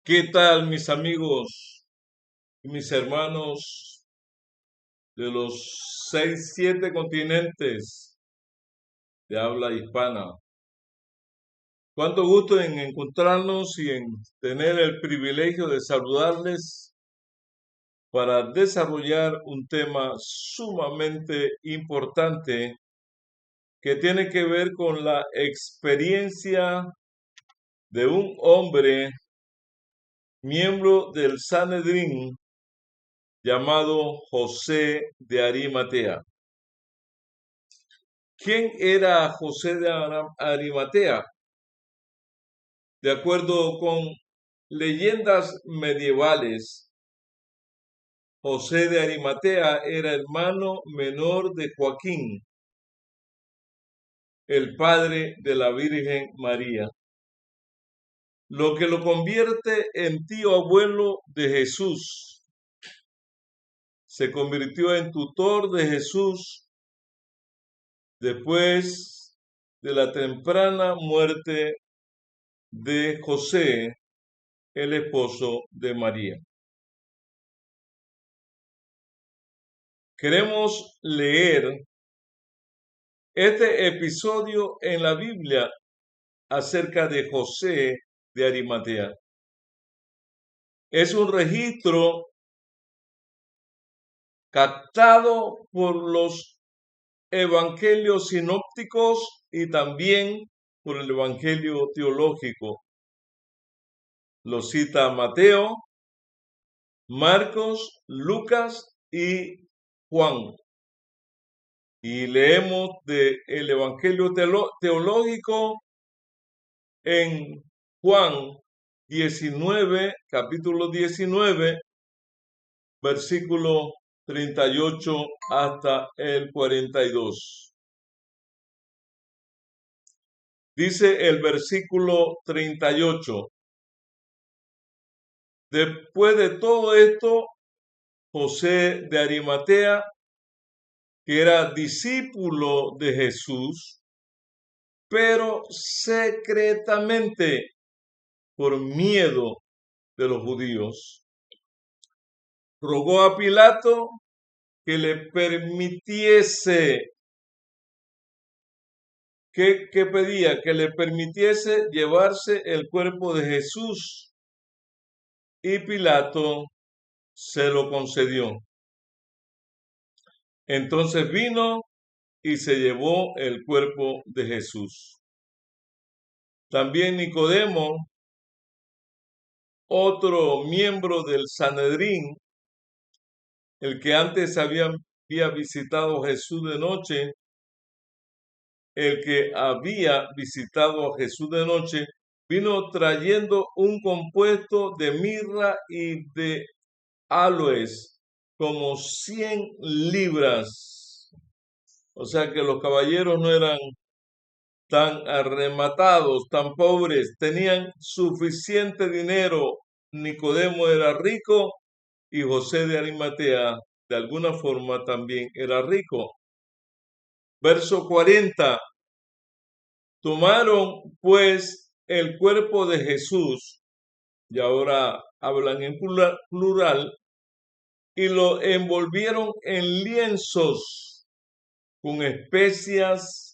¿Qué tal, mis amigos y mis hermanos de los 6, 7 continentes de habla hispana? Cuánto gusto en encontrarnos y en tener el privilegio de saludarles para desarrollar un tema sumamente importante que tiene que ver con la experiencia de un hombre miembro del Sanedrín llamado José de Arimatea. ¿Quién era José de Arimatea? De acuerdo con leyendas medievales, José de Arimatea era hermano menor de Joaquín, el padre de la Virgen María, lo que lo convierte en tío abuelo de Jesús. Se convirtió en tutor de Jesús después de la temprana muerte de José, el esposo de María. Queremos leer este episodio en la Biblia acerca de José de Arimatea. Es un registro captado por los evangelios sinópticos y también por el evangelio teológico. Lo cita Mateo, Marcos, Lucas y Juan. Y leemos del evangelio teológico en Juan 19, capítulo 19, versículo 38 hasta el 42. Dice el versículo 38: Después de todo esto, José de Arimatea, que era discípulo de Jesús, pero secretamente por miedo de los judíos, rogó a Pilato que le permitiese, que pedía que le permitiese llevarse el cuerpo de Jesús, y Pilato se lo concedió. Entonces vino y se llevó el cuerpo de Jesús. También Nicodemo, otro miembro del Sanedrín, el que antes había visitado a Jesús de noche, vino trayendo un compuesto de mirra y de aloes, como 100 libras. O sea que los caballeros no eran tan arrematados, tan pobres, tenían suficiente dinero. Nicodemo era rico y José de Arimatea de alguna forma también era rico. Verso 40. Tomaron pues el cuerpo de Jesús, y ahora hablan en plural, y lo envolvieron en lienzos con especias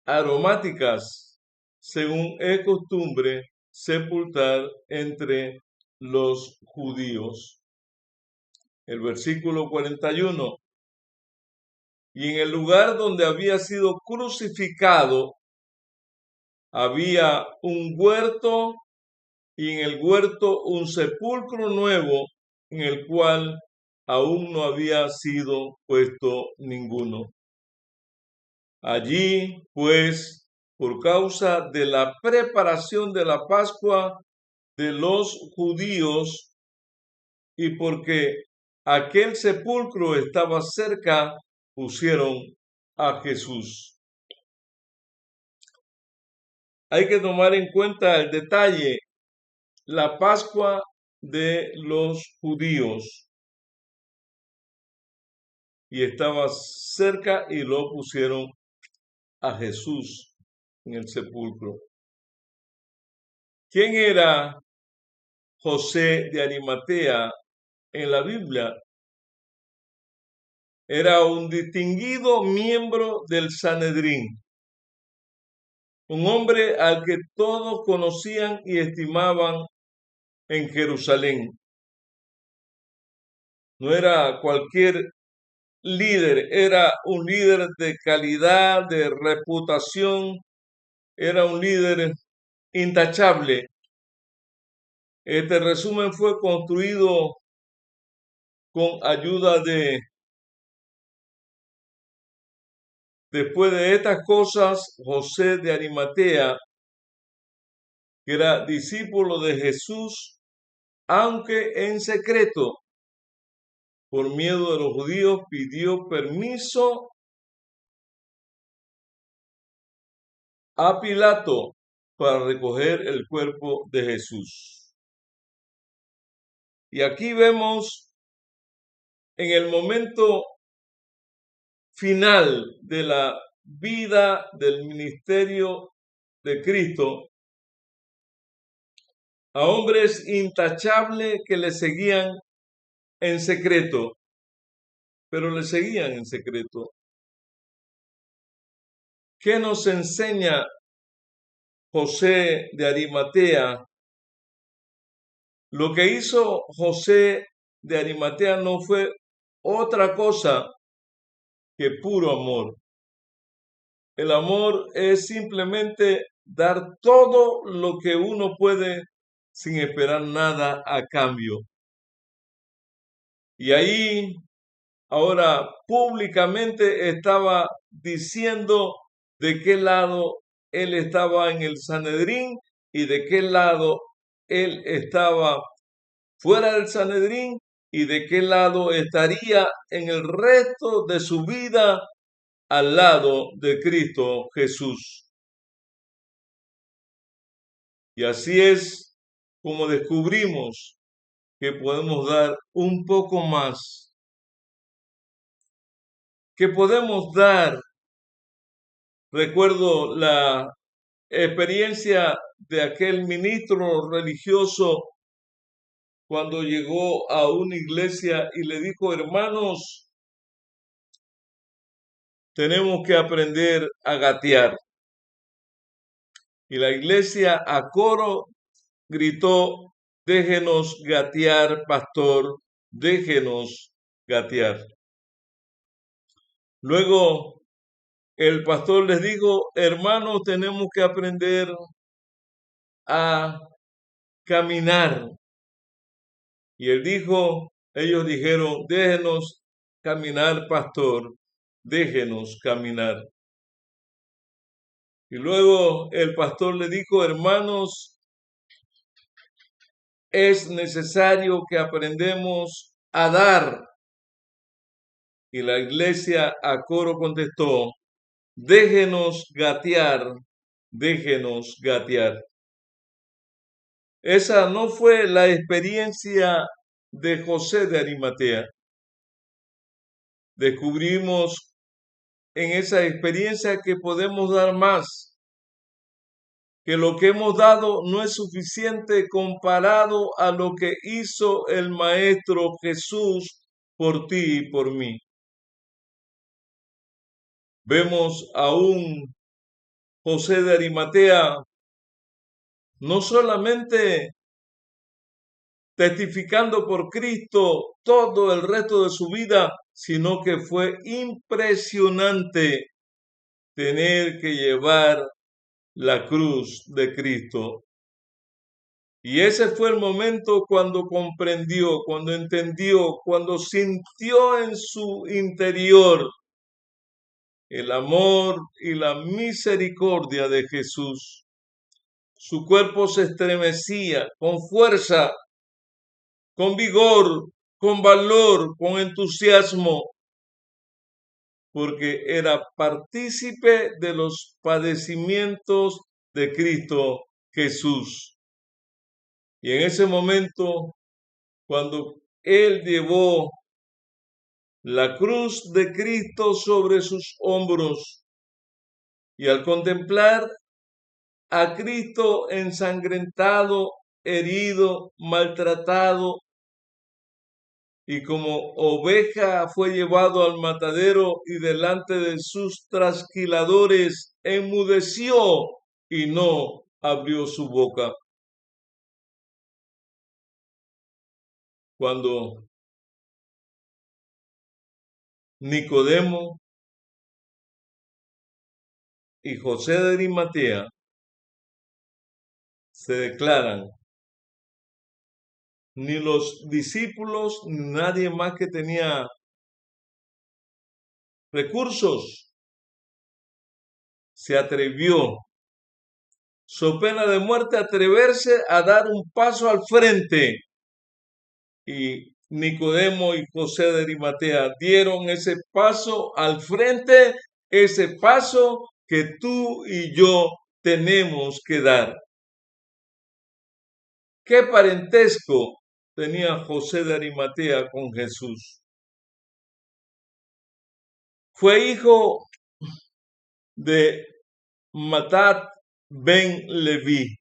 aromáticas, según es costumbre sepultar entre los judíos. El versículo 41. Y en el lugar donde había sido crucificado había un huerto, y en el huerto un sepulcro nuevo, en el cual aún no había sido puesto ninguno. Allí, pues, por causa de la preparación de la Pascua de los judíos, y porque aquel sepulcro estaba cerca, pusieron a Jesús. Hay que tomar en cuenta el detalle: la Pascua de los judíos, y estaba cerca y lo pusieron a Jesús en el sepulcro. ¿Quién era José de Arimatea en la Biblia? Era un distinguido miembro del Sanedrín, un hombre al que todos conocían y estimaban en Jerusalén. No era cualquier líder, era un líder de calidad, de reputación, era un líder intachable. Este resumen fue construido con ayuda después de estas cosas, José de Arimatea, que era discípulo de Jesús, aunque en secreto, por miedo de los judíos, pidió permiso a Pilato para recoger el cuerpo de Jesús. Y aquí vemos en el momento final de la vida del ministerio de Cristo a hombres intachables que le seguían en secreto, pero le seguían en secreto. ¿Qué nos enseña José de Arimatea? Lo que hizo José de Arimatea no fue otra cosa que puro amor. El amor es simplemente dar todo lo que uno puede sin esperar nada a cambio. Y ahí ahora públicamente estaba diciendo de qué lado él estaba en el Sanedrín y de qué lado él estaba fuera del Sanedrín y de qué lado estaría en el resto de su vida al lado de Cristo Jesús. Y así es como descubrimos que podemos dar un poco más, que podemos dar. Recuerdo la experiencia de aquel ministro religioso cuando llegó a una iglesia y le dijo: hermanos, tenemos que aprender a gatear. Y la iglesia a coro gritó: déjenos gatear, pastor, déjenos gatear. Luego el pastor les dijo: hermanos, tenemos que aprender a caminar. Y ellos dijeron: déjenos caminar, pastor, déjenos caminar. Y luego el pastor le dijo: hermanos, es necesario que aprendamos a dar. Y la iglesia a coro contestó: déjenos gatear, déjenos gatear. Esa no fue la experiencia de José de Arimatea. Descubrimos en esa experiencia que podemos dar más, que lo que hemos dado no es suficiente comparado a lo que hizo el Maestro Jesús por ti y por mí. Vemos a un José de Arimatea no solamente testificando por Cristo todo el resto de su vida, sino que fue impresionante tener que llevar la cruz de Cristo. Y ese fue el momento cuando comprendió, cuando entendió, cuando sintió en su interior el amor y la misericordia de Jesús. Su cuerpo se estremecía con fuerza, con vigor, con valor, con entusiasmo, porque era partícipe de los padecimientos de Cristo Jesús. Y en ese momento, cuando él llevó la cruz de Cristo sobre sus hombros, y al contemplar a Cristo ensangrentado herido, maltratado, y como oveja fue llevado al matadero y delante de sus trasquiladores enmudeció y no abrió su boca. Cuando Nicodemo y José de Arimatea se declaran, ni los discípulos, ni nadie más que tenía recursos, se atrevió, so pena de muerte, atreverse a dar un paso al frente. Y Nicodemo y José de Arimatea dieron ese paso al frente, ese paso que tú y yo tenemos que dar. ¿Qué parentesco tenía José de Arimatea con Jesús? Fue hijo de Matat ben Leví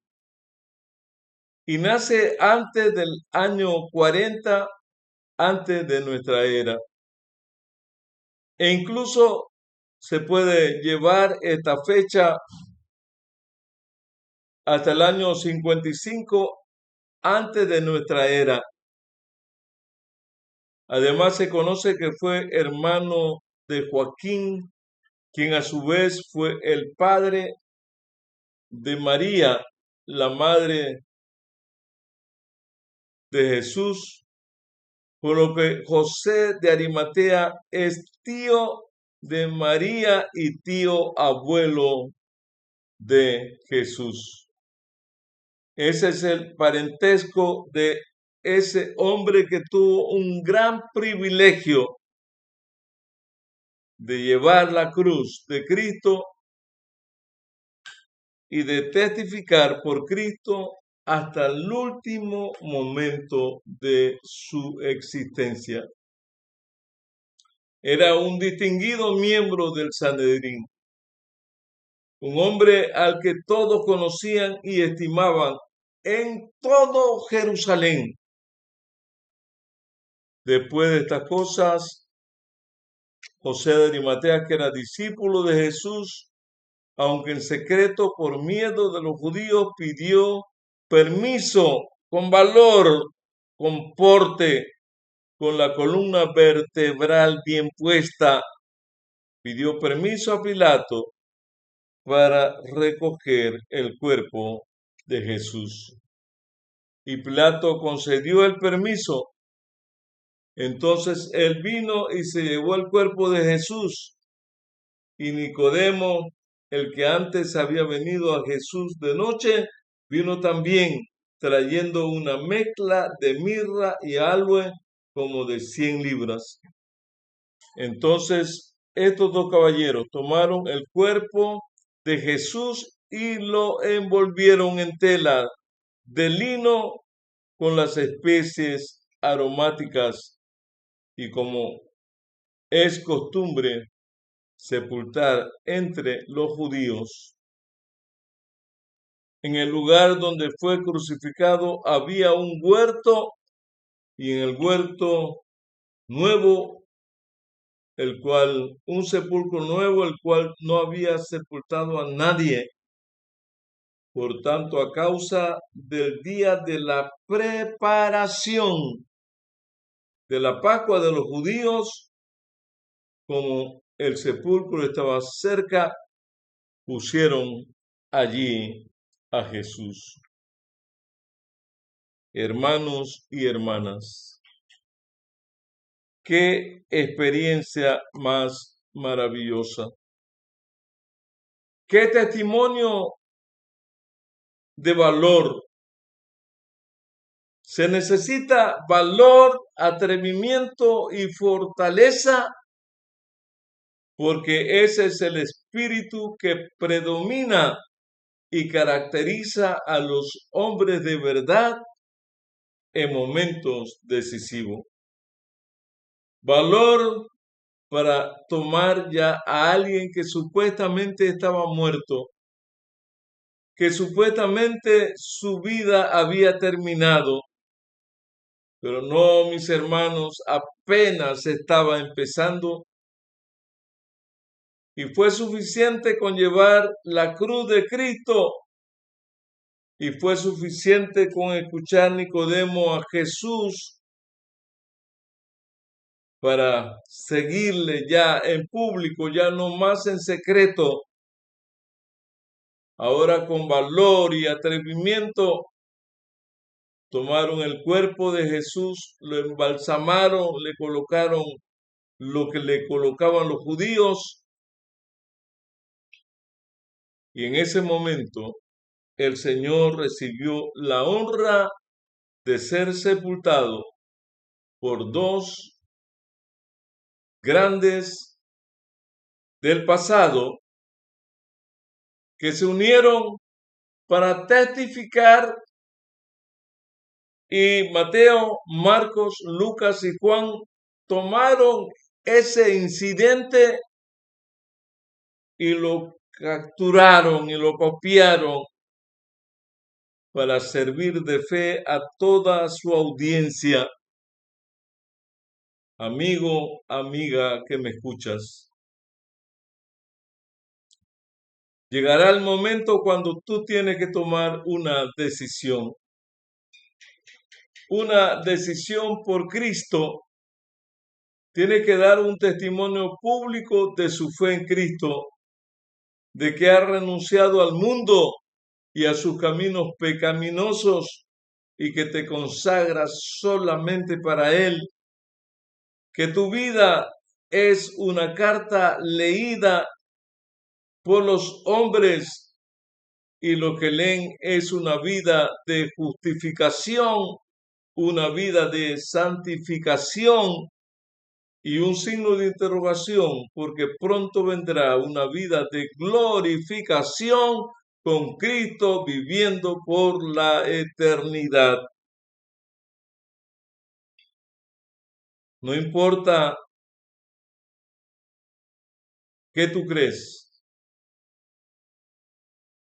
y nace antes del año 40 antes de nuestra era. E incluso se puede llevar esta fecha hasta el año 55 antes de nuestra era. Además se conoce que fue hermano de Joaquín, quien a su vez fue el padre de María, la madre de Jesús, por lo que José de Arimatea es tío de María y tío abuelo de Jesús. Ese es el parentesco de ese hombre que tuvo un gran privilegio de llevar la cruz de Cristo y de testificar por Cristo hasta el último momento de su existencia. Era un distinguido miembro del Sanedrín, un hombre al que todos conocían y estimaban en todo Jerusalén. Después de estas cosas, José de Arimatea, que era discípulo de Jesús, aunque en secreto por miedo de los judíos, pidió permiso con valor, con porte, con la columna vertebral bien puesta, pidió permiso a Pilato para recoger el cuerpo de Jesús. Y Pilato concedió el permiso. Entonces él vino y se llevó el cuerpo de Jesús. Y Nicodemo, el que antes había venido a Jesús de noche, vino también trayendo una mezcla de mirra y aloe como de 100 libras. Entonces estos dos caballeros tomaron el cuerpo de Jesús y lo envolvieron en tela de lino con las especies aromáticas, y como es costumbre sepultar entre los judíos, en el lugar donde fue crucificado había un huerto, y en el huerto nuevo, un sepulcro nuevo, el cual no había sepultado a nadie. Por tanto, a causa del día de la preparación de la Pascua de los judíos, como el sepulcro estaba cerca, pusieron allí a Jesús. Hermanos y hermanas, qué experiencia más maravillosa. Qué testimonio de valor. Se necesita valor, atrevimiento y fortaleza, porque ese es el espíritu que predomina y caracteriza a los hombres de verdad en momentos decisivos. Valor para tomar ya a alguien que supuestamente estaba muerto, que supuestamente su vida había terminado. Pero no, mis hermanos, apenas estaba empezando y fue suficiente con llevar la cruz de Cristo y fue suficiente con escuchar Nicodemo a Jesús para seguirle ya en público, ya no más en secreto. Ahora con valor y atrevimiento tomaron el cuerpo de Jesús, lo embalsamaron, le colocaron lo que le colocaban los judíos, y en ese momento el Señor recibió la honra de ser sepultado por dos grandes del pasado que se unieron para testificar, y Mateo, Marcos, Lucas y Juan tomaron ese incidente y lo capturaron y lo copiaron para servir de fe a toda su audiencia. Amigo, amiga que me escuchas, llegará el momento cuando tú tienes que tomar una decisión por Cristo. Tiene que dar un testimonio público de su fe en Cristo, de que ha renunciado al mundo y a sus caminos pecaminosos y que te consagras solamente para Él, que tu vida es una carta leída por los hombres y lo que leen es una vida de justificación, una vida de santificación y un signo de interrogación, porque pronto vendrá una vida de glorificación con Cristo viviendo por la eternidad. No importa qué tú crees,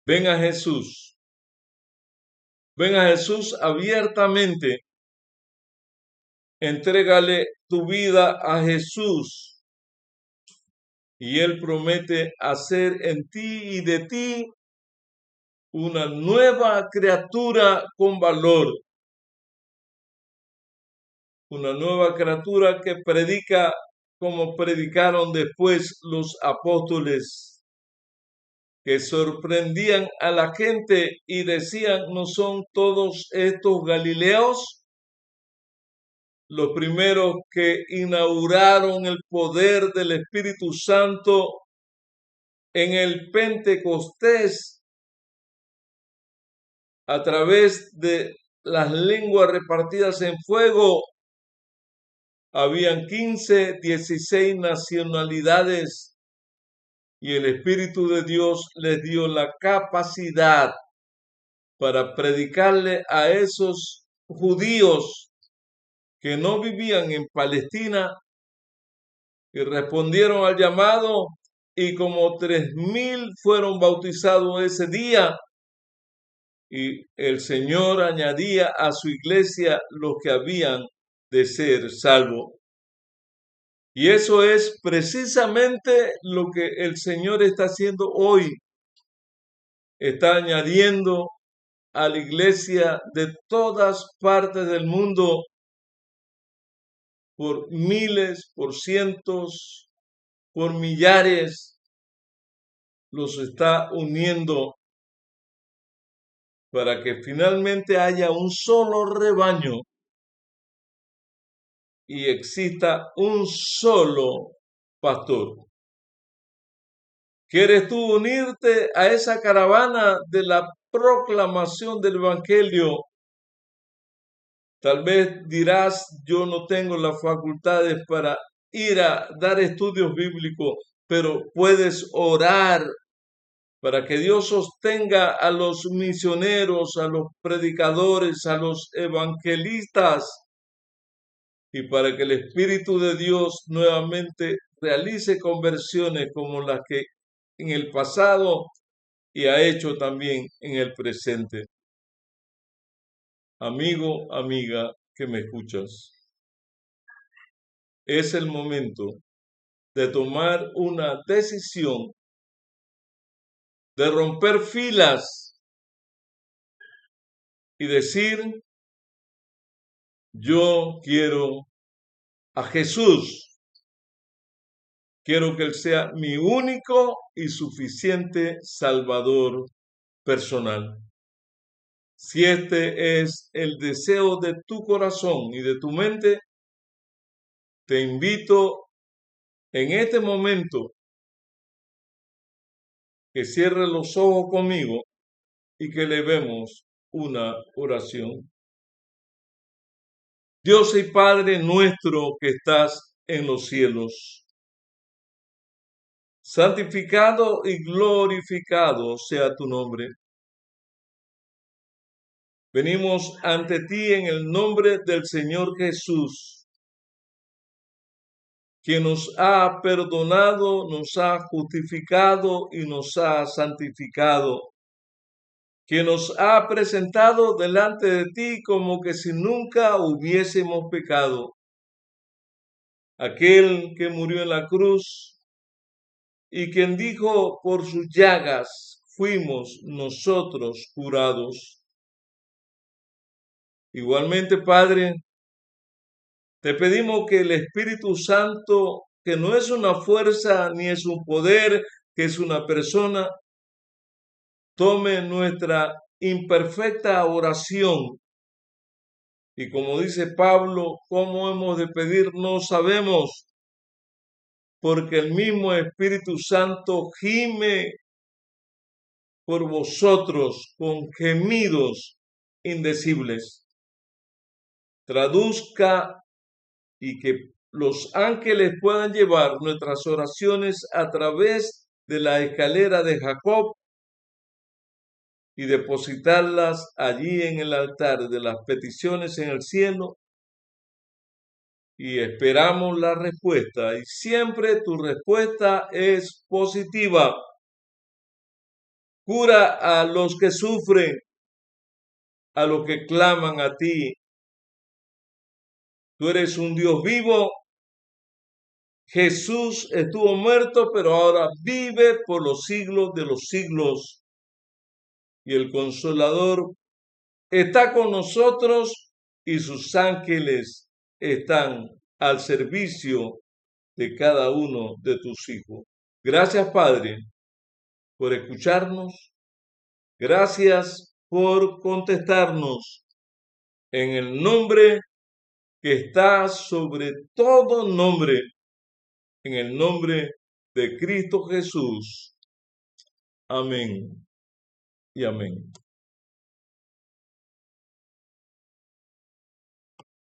ven a Jesús. Ven a Jesús abiertamente. Entrégale tu vida a Jesús y Él promete hacer en ti y de ti una nueva criatura con valor. Una nueva criatura que predica como predicaron después los apóstoles, que sorprendían a la gente y decían, ¿no son todos estos galileos? Los primeros que inauguraron el poder del Espíritu Santo en el Pentecostés a través de las lenguas repartidas en fuego. Habían 15, 16 nacionalidades y el Espíritu de Dios les dio la capacidad para predicarle a esos judíos que no vivían en Palestina y respondieron al llamado, y como 3,000 fueron bautizados ese día, y el Señor añadía a su iglesia los que habían de ser salvos. Y eso es precisamente lo que el Señor está haciendo hoy. Está añadiendo a la iglesia de todas partes del mundo, por miles, por cientos, por millares, los está uniendo para que finalmente haya un solo rebaño y exista un solo pastor. ¿Quieres tú unirte a esa caravana de la proclamación del Evangelio? Tal vez dirás, yo no tengo las facultades para ir a dar estudios bíblicos, pero puedes orar para que Dios sostenga a los misioneros, a los predicadores, a los evangelistas, y para que el Espíritu de Dios nuevamente realice conversiones como las que en el pasado y ha hecho también en el presente. Amigo, amiga que me escuchas, es el momento de tomar una decisión, de romper filas y decir: yo quiero a Jesús, quiero que Él sea mi único y suficiente Salvador personal. Si este es el deseo de tu corazón y de tu mente, te invito en este momento que cierres los ojos conmigo y que elevemos una oración. Dios y Padre nuestro que estás en los cielos, santificado y glorificado sea tu nombre. Venimos ante ti en el nombre del Señor Jesús, quien nos ha perdonado, nos ha justificado y nos ha santificado, quien nos ha presentado delante de ti como que si nunca hubiésemos pecado. Aquel que murió en la cruz y quien dijo: por sus llagas fuimos nosotros curados. Igualmente, Padre, te pedimos que el Espíritu Santo, que no es una fuerza ni es un poder, que es una persona, tome nuestra imperfecta oración. Y como dice Pablo, ¿cómo hemos de pedir? No sabemos, porque el mismo Espíritu Santo gime por vosotros con gemidos indecibles. Traduzca y que los ángeles puedan llevar nuestras oraciones a través de la escalera de Jacob y depositarlas allí en el altar de las peticiones en el cielo, y esperamos la respuesta, y siempre tu respuesta es positiva. Cura a los que sufren, a los que claman a ti. Tú eres un Dios vivo. Jesús estuvo muerto, pero ahora vive por los siglos de los siglos. Y el Consolador está con nosotros y sus ángeles están al servicio de cada uno de tus hijos. Gracias, Padre, por escucharnos. Gracias por contestarnos. En el nombre que está sobre todo nombre, en el nombre de Cristo Jesús. Amén y amén.